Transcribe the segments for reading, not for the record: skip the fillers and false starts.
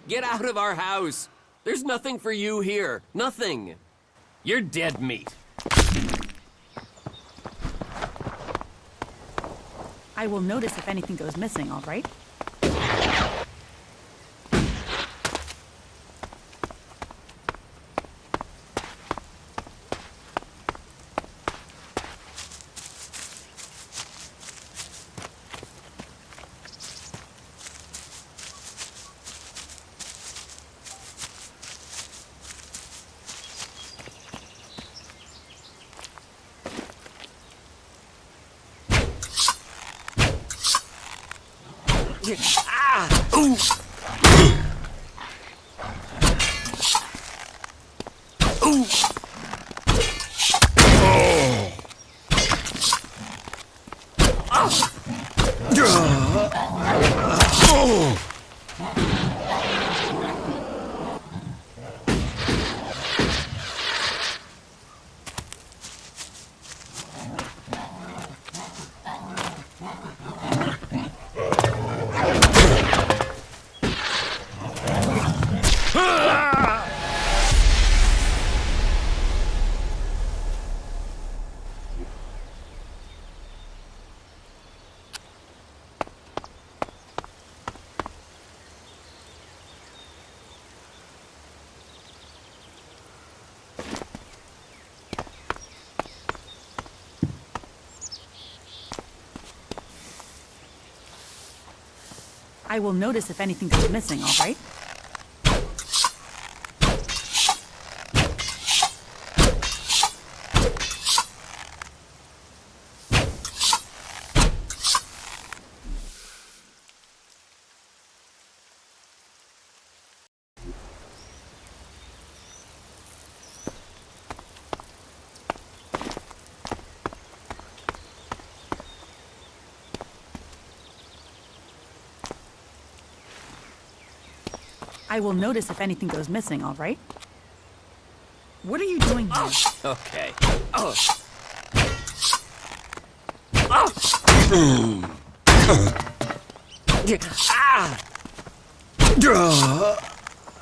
Get out of our house! There's nothing for you here. Nothing. You're dead meat. I will notice if anything goes missing, all right? Ah! Ooh! Ooh! I will notice if anything goes missing, all right? I will notice if anything goes missing, all right? What are you doing here? Okay. Oh.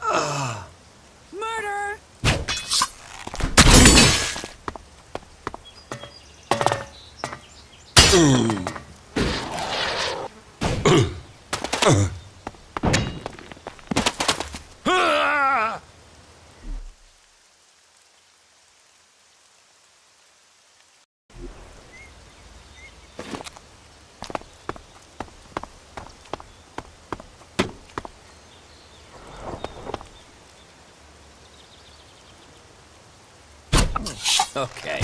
Ah! Murder! Okay.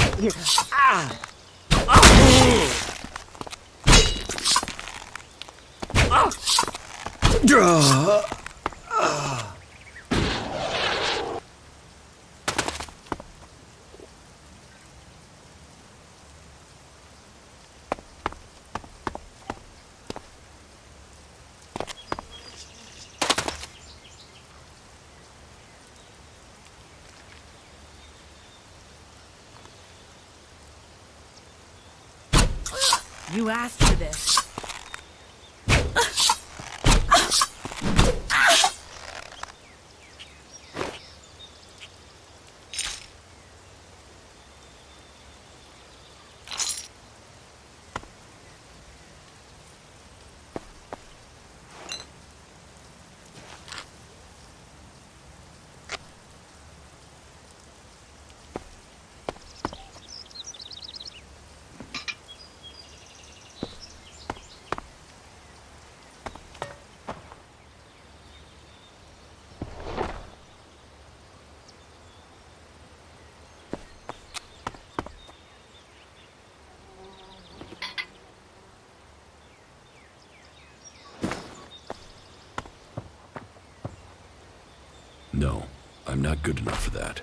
You asked for this. No, I'm not good enough for that.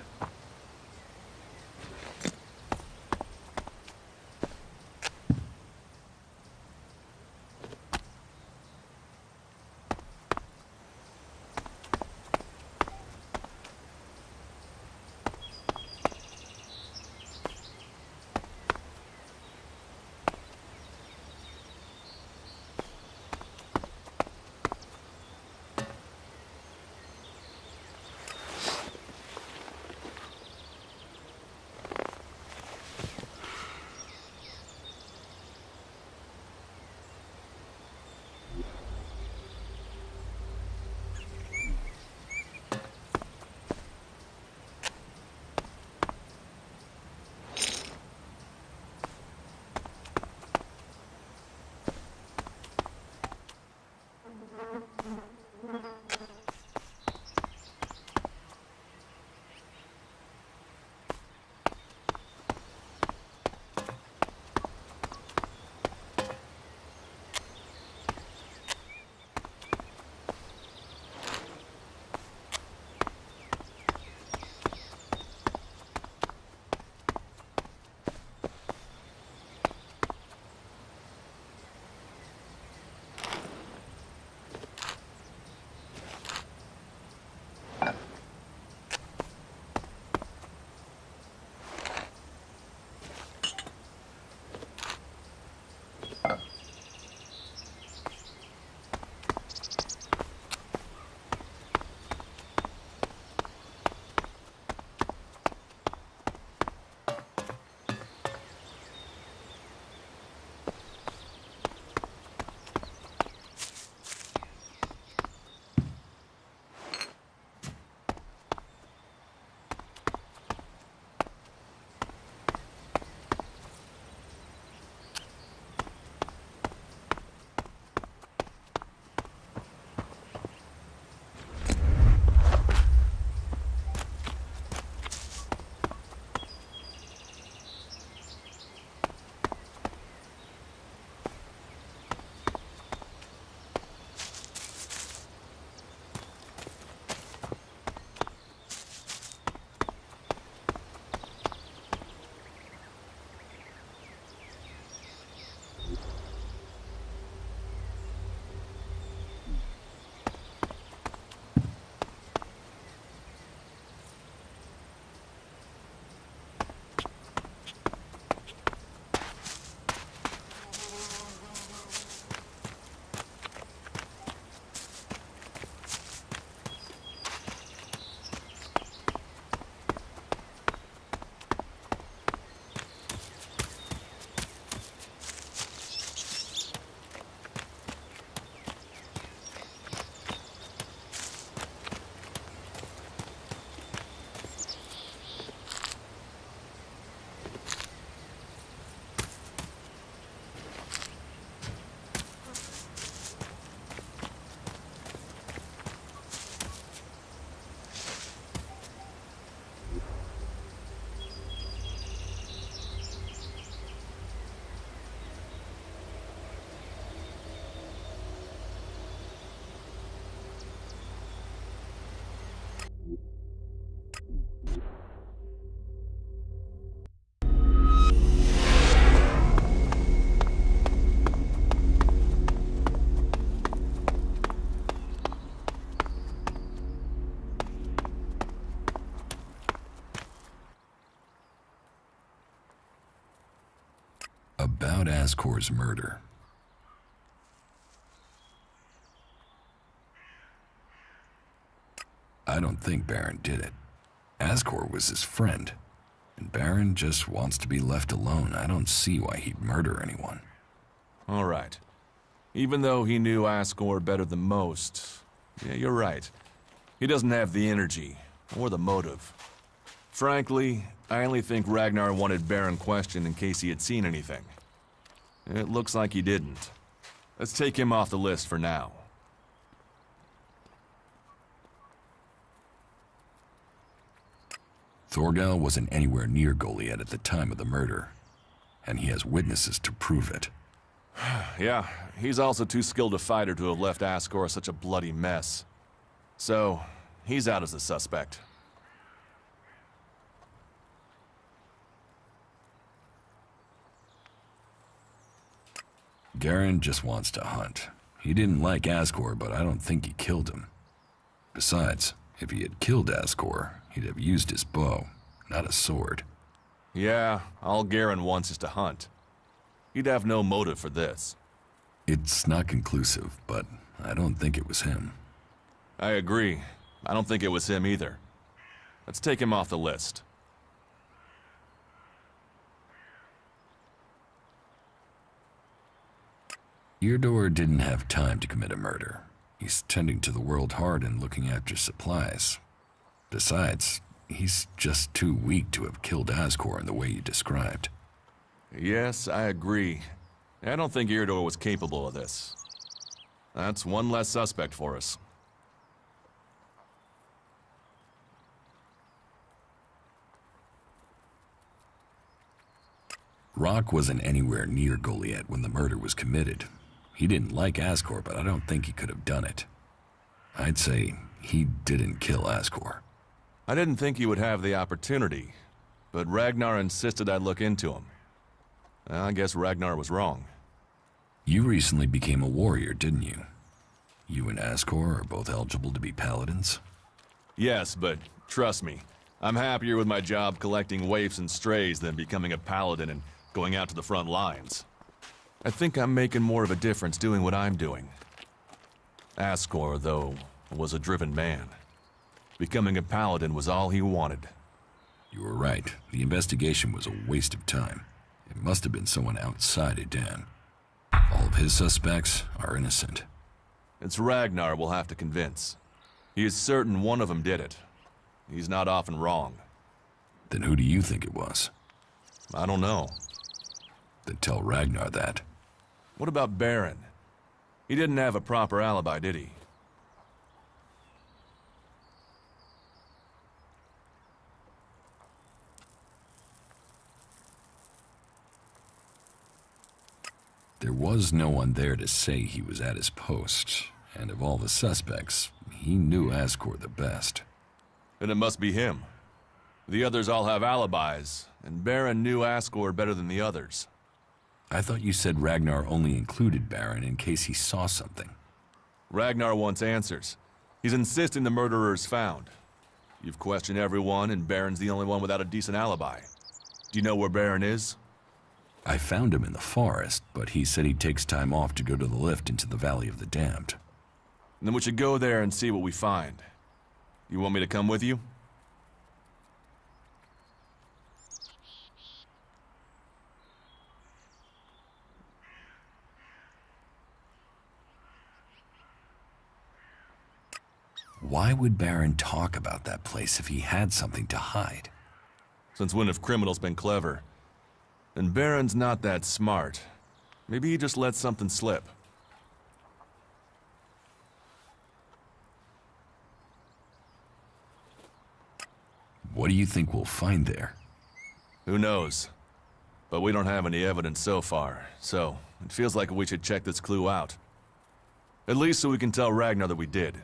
About Ascor's murder. I don't think Baron did it. Ascor was his friend, and Baron just wants to be left alone. I don't see why he'd murder anyone. All right. Even though he knew Ascor better than most, yeah, you're right. He doesn't have the energy, or the motive. Frankly, I only think Ragnar wanted Baron questioned in case he had seen anything. It looks like he didn't. Let's take him off the list for now. Thorgal wasn't anywhere near Goliath at the time of the murder, and he has witnesses to prove it. Yeah, he's also too skilled a fighter to have left Ascor such a bloody mess. So, he's out as a suspect. Garen just wants to hunt. He didn't like Ascor, but I don't think he killed him. Besides, if he had killed Ascor, he'd have used his bow, not a sword. Yeah, all Garen wants is to hunt. He'd have no motive for this. It's not conclusive, but I don't think it was him. I agree. I don't think it was him either. Let's take him off the list. Eardor didn't have time to commit a murder. He's tending to the world hard and looking after supplies. Besides, he's just too weak to have killed Ascor in the way you described. Yes, I agree. I don't think Eardor was capable of this. That's one less suspect for us. Rock wasn't anywhere near Goliath when the murder was committed. He didn't like Ascor, but I don't think he could have done it. I'd say he didn't kill Ascor. I didn't think he would have the opportunity, but Ragnar insisted I look into him. I guess Ragnar was wrong. You recently became a warrior, didn't you? You and Ascor are both eligible to be paladins? Yes, but trust me, I'm happier with my job collecting waifs and strays than becoming a paladin and going out to the front lines. I think I'm making more of a difference doing what I'm doing. Ascor, though, was a driven man. Becoming a paladin was all he wanted. You were right. The investigation was a waste of time. It must have been someone outside Edan. All of his suspects are innocent. It's Ragnar we'll have to convince. He is certain one of them did it. He's not often wrong. Then who do you think it was? I don't know. Then tell Ragnar that. What about Baron? He didn't have a proper alibi, did he? There was no one there to say he was at his post, and of all the suspects, he knew Ascor the best. Then it must be him. The others all have alibis, and Baron knew Ascor better than the others. I thought you said Ragnar only included Baron in case he saw something. Ragnar wants answers. He's insisting the murderer is found. You've questioned everyone, and Baron's the only one without a decent alibi. Do you know where Baron is? I found him in the forest, but he said he takes time off to go to the lift into the Valley of the Damned. Then we should go there and see what we find. You want me to come with you? Why would Baron talk about that place if he had something to hide? Since when have criminals been clever? And Baron's not that smart. Maybe he just let something slip. What do you think we'll find there? Who knows? But we don't have any evidence so far, so it feels like we should check this clue out. At least so we can tell Ragnar that we did.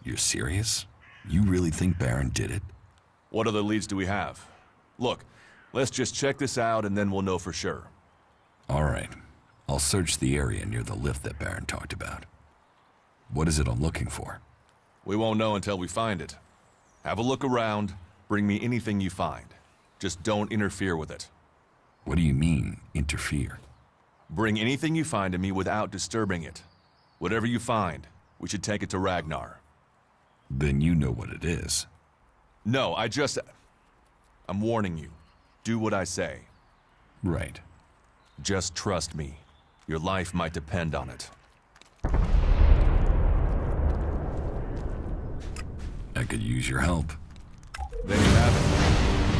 You're serious? You really think Baron did it? What other leads do we have? Look, let's just check this out and then we'll know for sure. All right. I'll search the area near the lift that Baron talked about. What is it I'm looking for? We won't know until we find it. Have a look around, bring me anything you find. Just don't interfere with it. What do you mean, interfere? Bring anything you find to me without disturbing it. Whatever you find, we should take it to Ragnar. Then you know what it is. No, I'm warning you. Do what I say. Right. Just trust me. Your life might depend on it. I could use your help. Then you have it.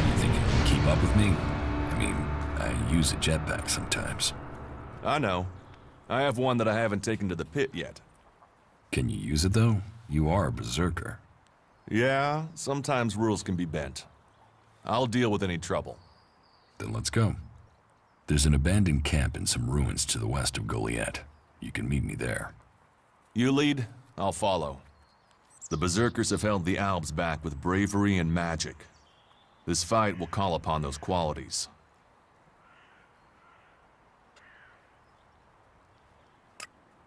You think you can keep up with me? I mean, I use a jetpack sometimes. I know. I have one that I haven't taken to the pit yet. Can you use it, though? You are a berserker. Yeah, sometimes rules can be bent. I'll deal with any trouble. Then let's go. There's an abandoned camp in some ruins to the west of Goliath. You can meet me there. You lead, I'll follow. The berserkers have held the Alps back with bravery and magic. This fight will call upon those qualities.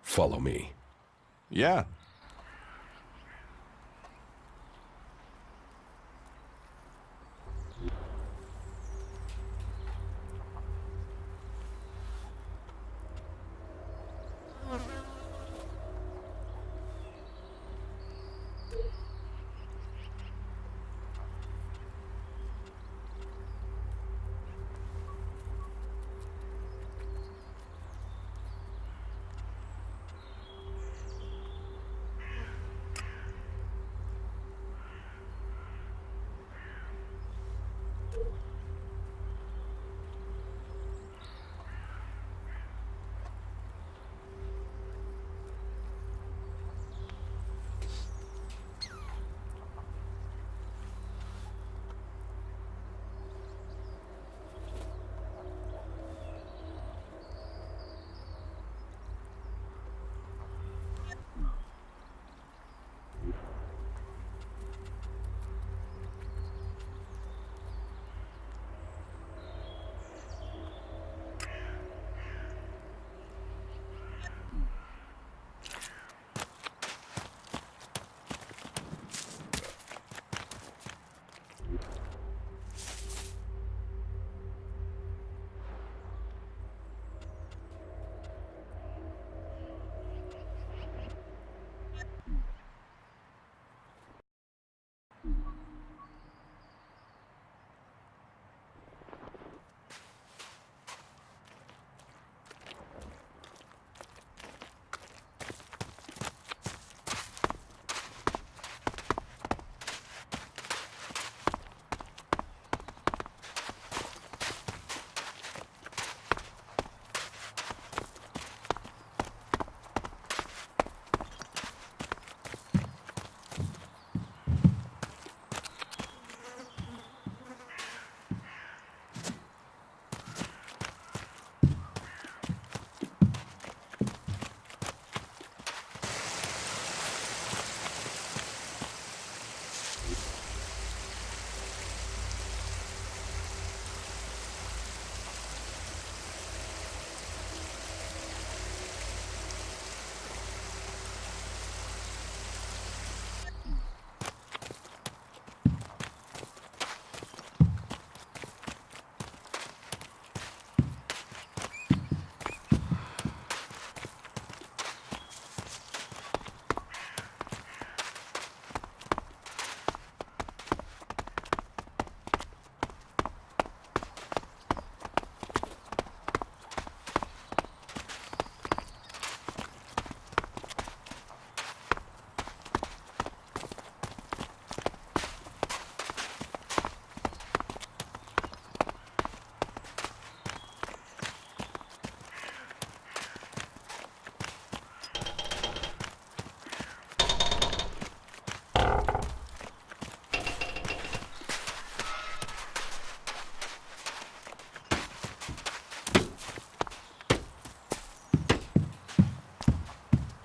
Follow me. Yeah.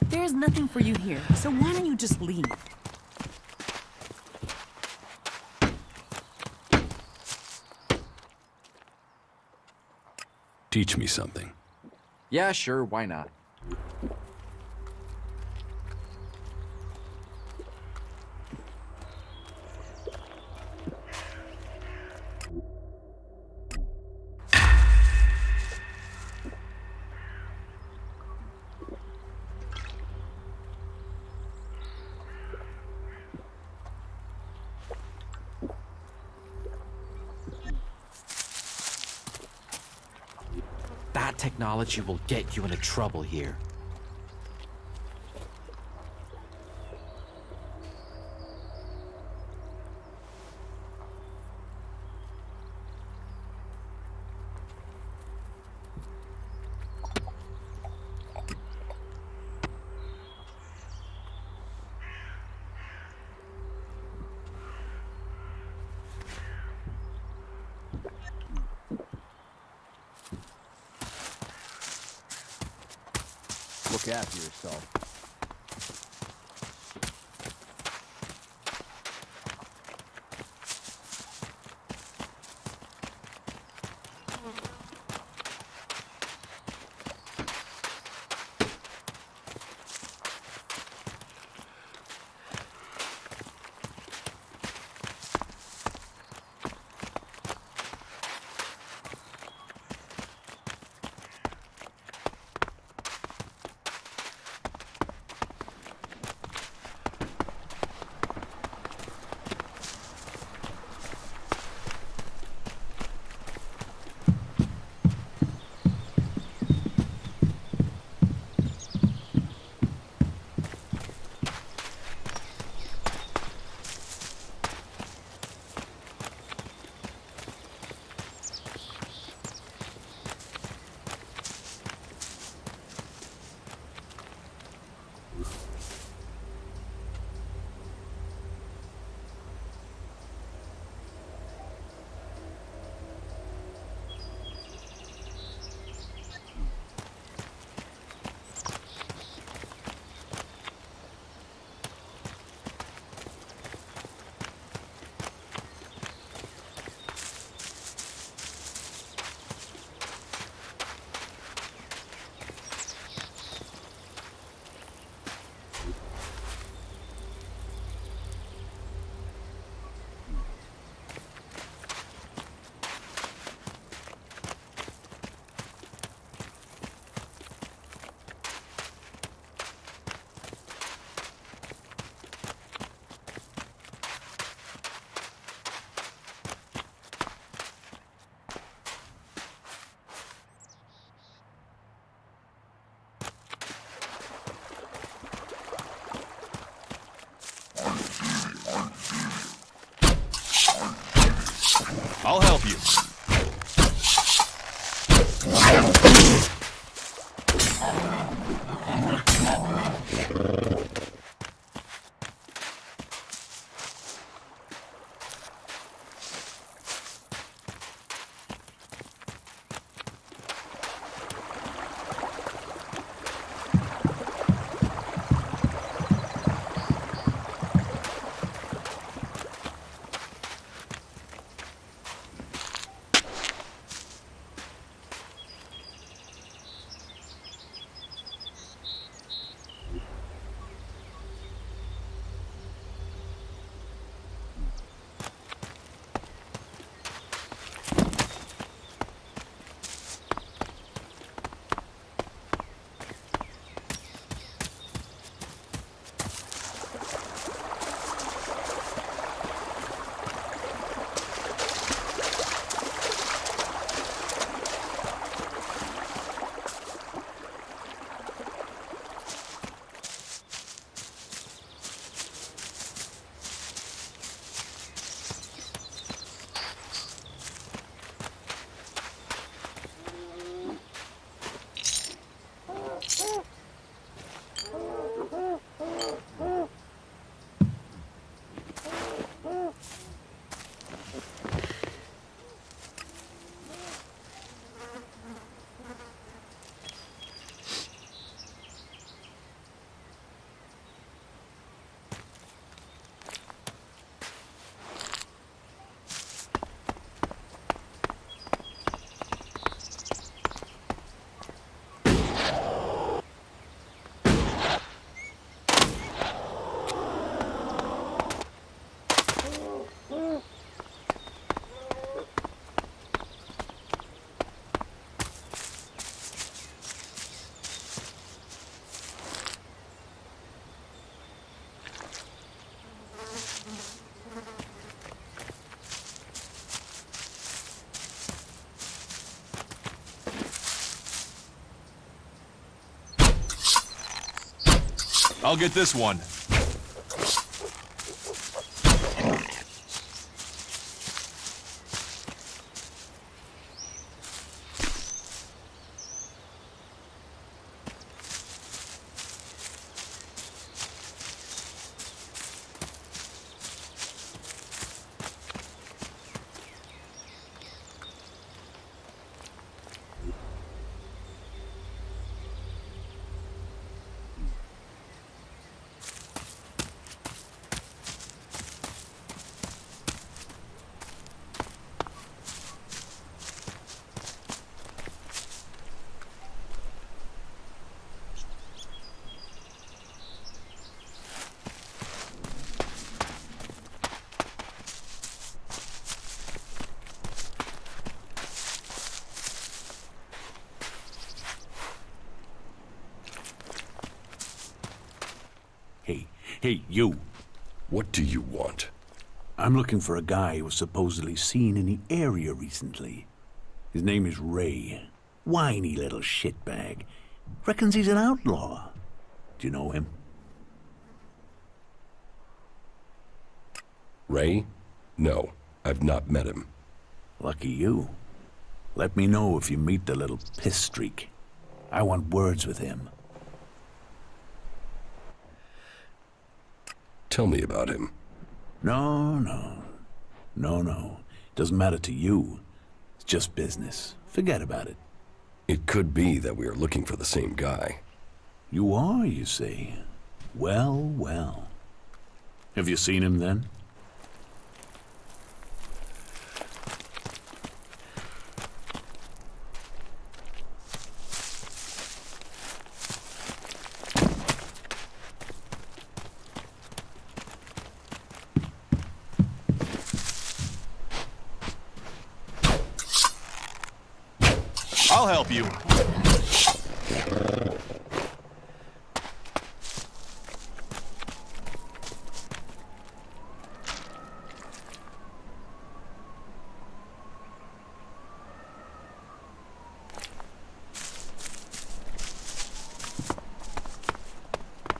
There's nothing for you here, so why don't you just leave? Teach me something. Yeah, sure, why not? technology will get you into trouble here. Look after yourself. I'll help you. I'll get this one. Hey, you. What do you want? I'm looking for a guy who was supposedly seen in the area recently. His name is Ray. Whiny little shitbag. Reckons he's an outlaw. Do you know him? Ray? No, I've not met him. Lucky you. Let me know if you meet the little piss streak. I want words with him. Tell me about him. No. Doesn't matter to you. It's just business. Forget about it. It could be that we are looking for the same guy. You are, you say? Well. Have you seen him then? I'll help you.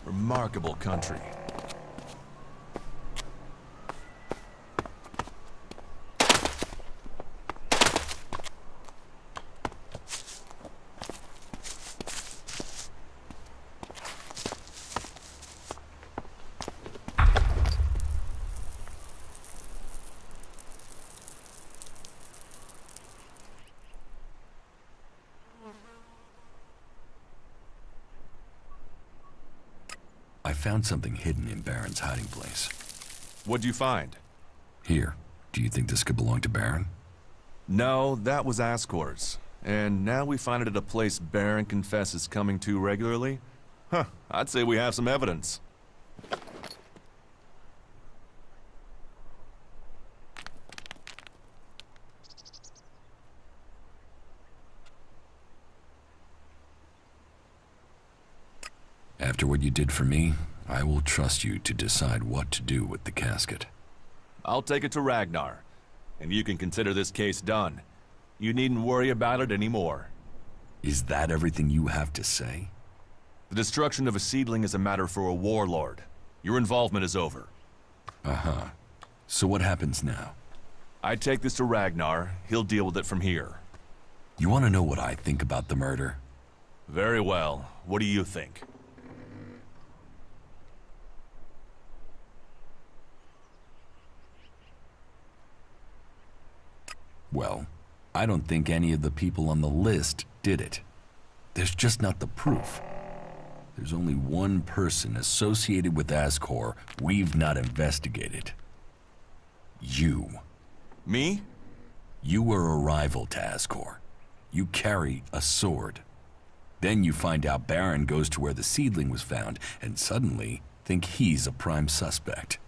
Remarkable country. I found something hidden in Baron's hiding place. What'd you find? Here, do you think this could belong to Baron? No, that was Ascor's. And now we find it at a place Baron confesses coming to regularly? Huh, I'd say we have some evidence. After what you did for me, I will trust you to decide what to do with the casket. I'll take it to Ragnar, and you can consider this case done. You needn't worry about it anymore. Is that everything you have to say? The destruction of a seedling is a matter for a warlord. Your involvement is over. Uh-huh. So what happens now? I take this to Ragnar. He'll deal with it from here. You want to know what I think about the murder? Very well. What do you think? Well, I don't think any of the people on the list did it. There's just not the proof. There's only one person associated with Ascor we've not investigated. You. Me? You were a rival to Ascor. You carry a sword. Then you find out Baron goes to where the seedling was found, and suddenly think he's a prime suspect.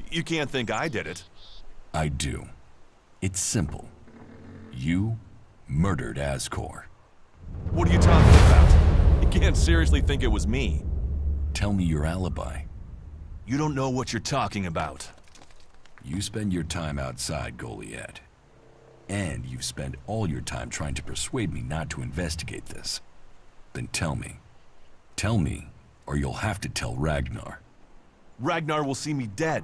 You can't think I did it. I do. It's simple. You murdered Ascor. What are you talking about? You can't seriously think it was me. Tell me your alibi. You don't know what you're talking about. You spend your time outside, Goliath. And you've spent all your time trying to persuade me not to investigate this. Then tell me. Tell me or you'll have to tell Ragnar. Ragnar will see me dead.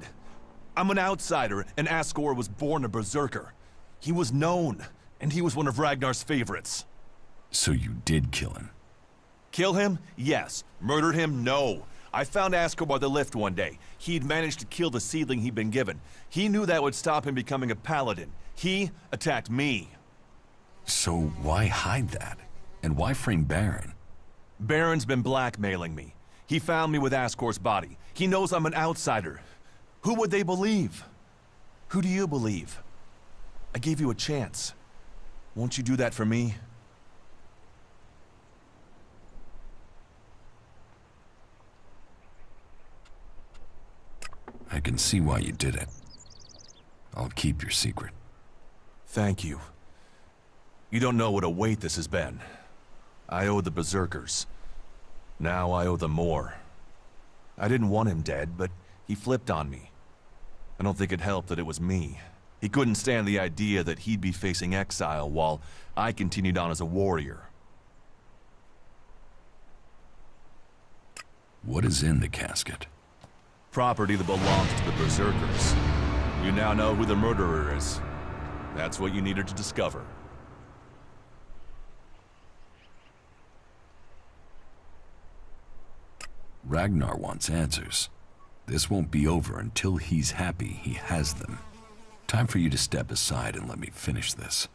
I'm an outsider, and Asgore was born a berserker. He was known, and he was one of Ragnar's favorites. So you did kill him? Kill him? Yes. Murdered him? No. I found Asgore by the lift one day. He'd managed to kill the seedling he'd been given. He knew that would stop him becoming a paladin. He attacked me. So why hide that? And why frame Baron? Baron's been blackmailing me. He found me with Asgore's body. He knows I'm an outsider. Who would they believe? Who do you believe? I gave you a chance. Won't you do that for me? I can see why you did it. I'll keep your secret. Thank you. You don't know what a weight this has been. I owe the berserkers. Now I owe them more. I didn't want him dead, but he flipped on me. I don't think it helped that it was me. He couldn't stand the idea that he'd be facing exile while I continued on as a warrior. What is in the casket? Property that belongs to the berserkers. You now know who the murderer is. That's what you needed to discover. Ragnar wants answers. This won't be over until he's happy he has them. Time for you to step aside and let me finish this.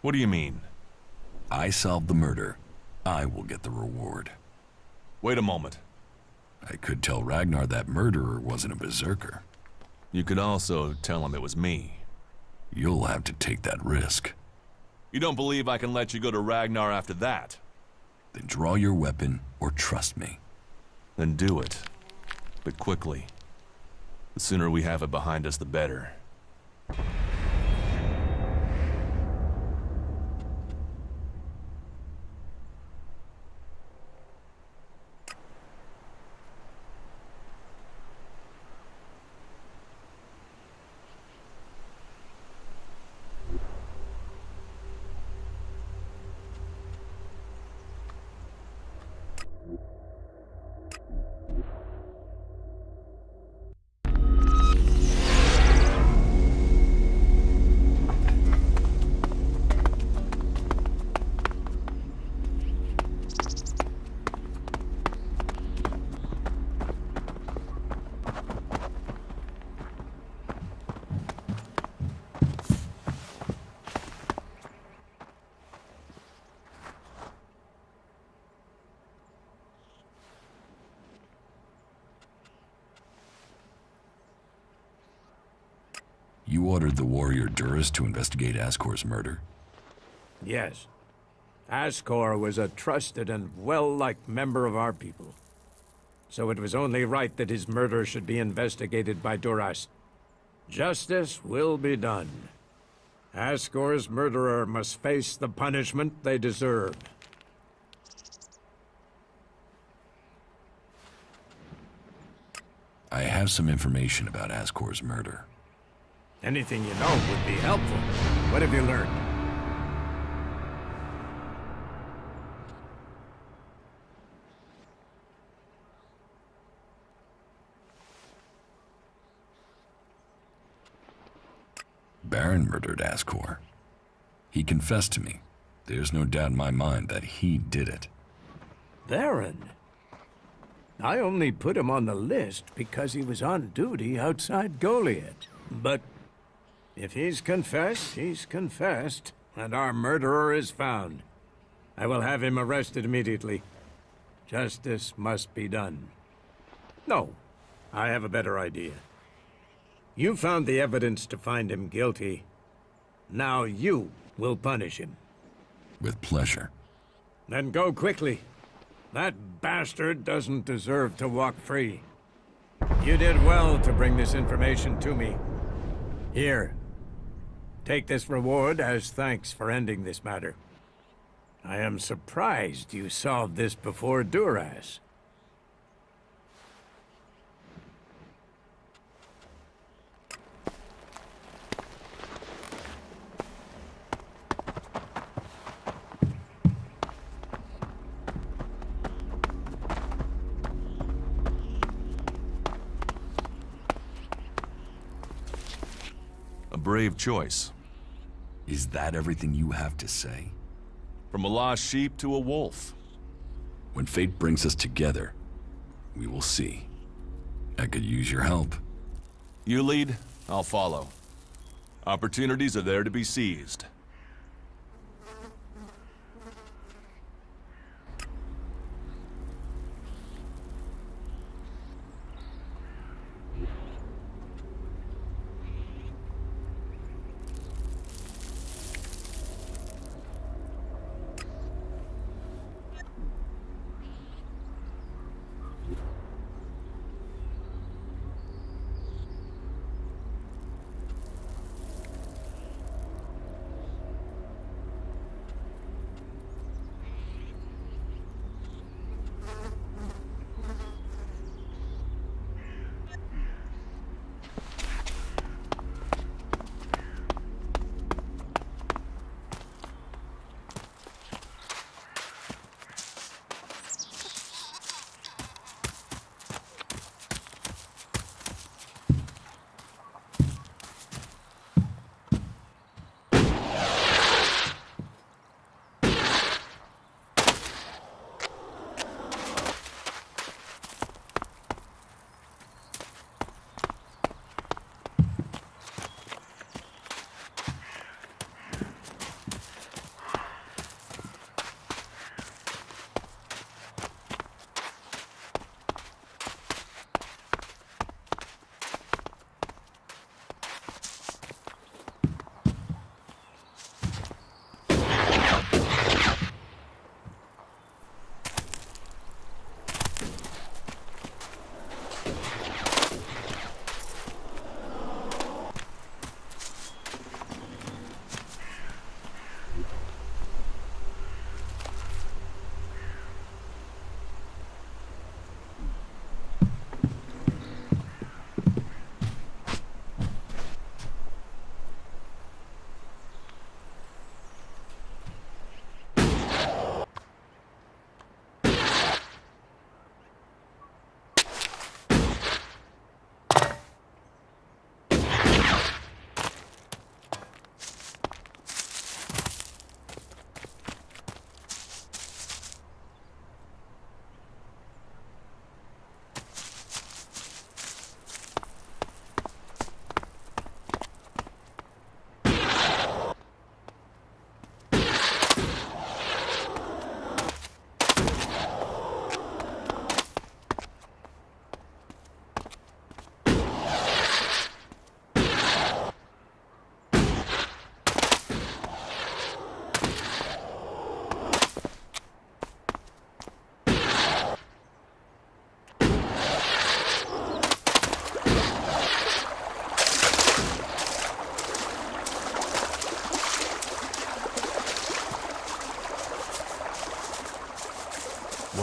What do you mean? I solved the murder. I will get the reward. Wait a moment. I could tell Ragnar that murderer wasn't a berserker. You could also tell him it was me. You'll have to take that risk. You don't believe I can let you go to Ragnar after that? Then draw your weapon or trust me. Then do it. But quickly. The sooner we have it behind us, the better. You ordered the warrior Duras to investigate Asgore's murder? Yes. Asgore was a trusted and well-liked member of our people. So it was only right that his murder should be investigated by Duras. Justice will be done. Asgore's murderer must face the punishment they deserve. I have some information about Asgore's murder. Anything you know would be helpful. What have you learned? Baron murdered Asgore. He confessed to me. There's no doubt in my mind that he did it. Baron? I only put him on the list because he was on duty outside Goliath. But if he's confessed, and our murderer is found. I will have him arrested immediately. Justice must be done. No, I have a better idea. You found the evidence to find him guilty. Now you will punish him. With pleasure. Then go quickly. That bastard doesn't deserve to walk free. You did well to bring this information to me. Here. Take this reward as thanks for ending this matter. I am surprised you solved this before Duras. A brave choice. Is that everything you have to say? From a lost sheep to a wolf. When fate brings us together, we will see. I could use your help. You lead, I'll follow. Opportunities are there to be seized.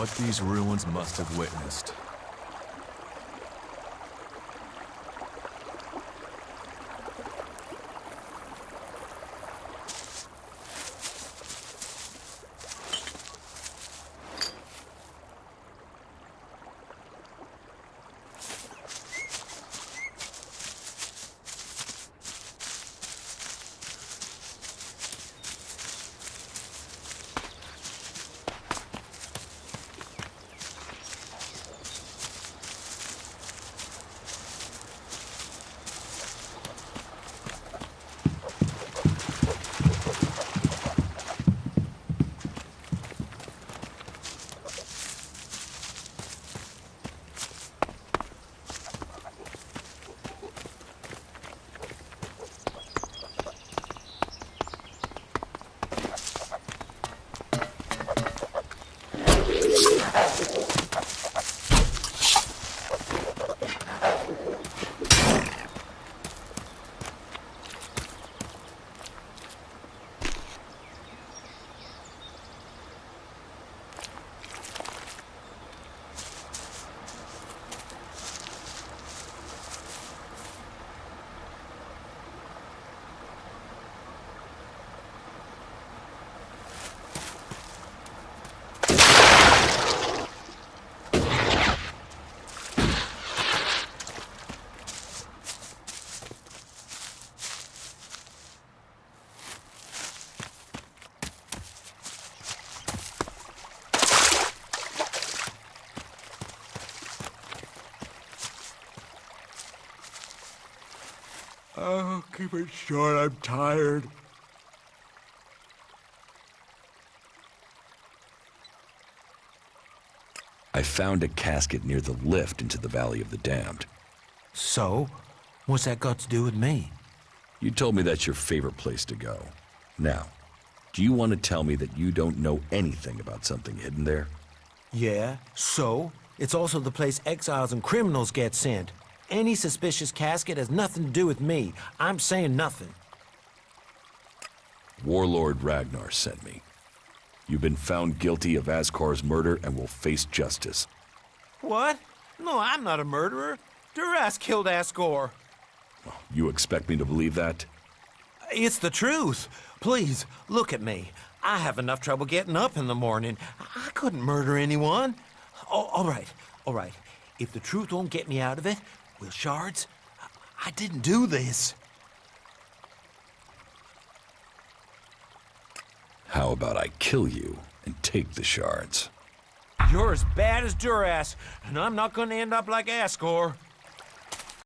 What these ruins must have witnessed. Oh, keep it short. I'm tired. I found a casket near the lift into the Valley of the Damned. So? What's that got to do with me? You told me that's your favorite place to go. Now, do you want to tell me that you don't know anything about something hidden there? Yeah, so? It's also the place exiles and criminals get sent. Any suspicious casket has nothing to do with me. I'm saying nothing. Warlord Ragnar sent me. You've been found guilty of Askar's murder and will face justice. What? No, I'm not a murderer. Duras killed Asgore. You expect me to believe that? It's the truth. Please, look at me. I have enough trouble getting up in the morning. I couldn't murder anyone. Oh, all right. If the truth won't get me out of it, well, Shards, I didn't do this. How about I kill you and take the shards? You're as bad as Duras, and I'm not gonna end up like Asgore.